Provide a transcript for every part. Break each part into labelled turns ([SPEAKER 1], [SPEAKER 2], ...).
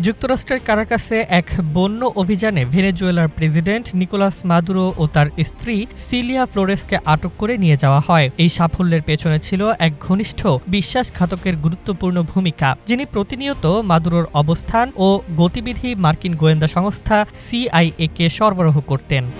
[SPEAKER 1] যুক্তরাষ্ট্রের কারাকাসে এক বন্য অভিযানে ভেনেজুয়েলার প্রেসিডেন্ট নিকোলাস মাদুরো ও তার স্ত্রী সিলিয়া ফ্লোরেসকে আটক করে নিয়ে যাওয়া হয়। এই সাফল্যের পেছনে ছিল এক ঘনিষ্ঠ বিশ্বাসঘাতকের গুরুত্বপূর্ণ ভূমিকা, যিনি প্রতিনিয়ত মাদুরোর অবস্থান ও গতিবিধি মার্কিন গোয়েন্দা সংস্থা CIA-কে সরবরাহ করতেন।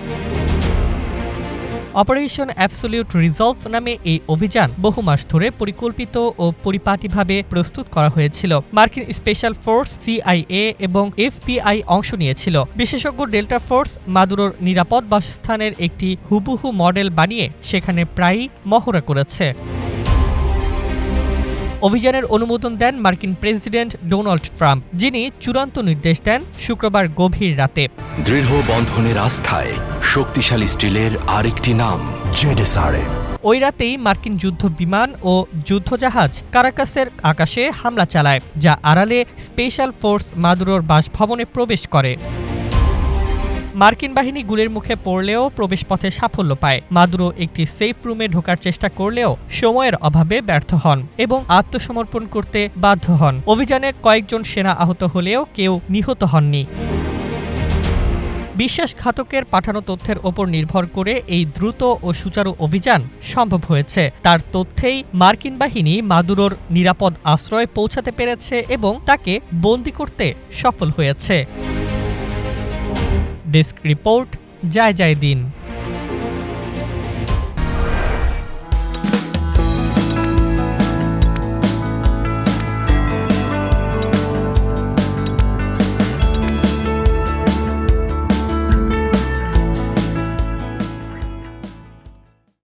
[SPEAKER 1] অপারেশন অ্যাবসোলিউট রিজলভ নামে এই অভিযান বহু মাস ধরে পরিকল্পিত ও পরিপাটিভাবে প্রস্তুত করা হয়েছিল। মার্কিন স্পেশাল ফোর্স, CIA এবং FBI অংশ নিয়েছিল। বিশেষজ্ঞ ডেল্টা ফোর্স মাদুরোর নিরাপদ বাসস্থানের একটি হুবহু মডেল বানিয়ে সেখানে প্রায়ই মহড়া করেছে। অভিযানের অনুমোদন দেন মার্কিন প্রেসিডেন্ট ডোনাল্ড ট্রাম্প, যিনি চূড়ান্ত নির্দেশ দেন শুক্রবার গভীর রাতে।
[SPEAKER 2] দৃঢ় বন্ধনের আস্থায় শক্তিশালী স্টিলের আরেকটি নাম জেডএসআরএম।
[SPEAKER 1] ওই রাতেই মার্কিন যুদ্ধ বিমান ও যুদ্ধজাহাজ কারাকাসের আকাশে হামলা চালায়, যা আড়ালে স্পেশাল ফোর্স মাদুরোর বাসভবনে প্রবেশ করে। মার্কিন বাহিনী গুলির মুখে পড়লেও প্রবেশপথে সাফল্য পায়। মাদুরো একটি সেফ রুমে ঢোকার চেষ্টা করলেও সময়ের অভাবে ব্যর্থ হন এবং আত্মসমর্পণ করতে বাধ্য হন। অভিযানে কয়েকজন সেনা আহত হলেও কেউ নিহত হননি। বিশ্বাসঘাতকের পাঠানো তথ্যের ওপর নির্ভর করে এই দ্রুত ও সুচারু অভিযান সম্ভব হয়েছে। তার তথ্যেই মার্কিন বাহিনী মাদুরোর নিরাপদ আশ্রয়ে পৌঁছাতে পেরেছে এবং তাকে বন্দী করতে সফল হয়েছে। ডেস্ক রিপোর্ট, জয় জয় দিন।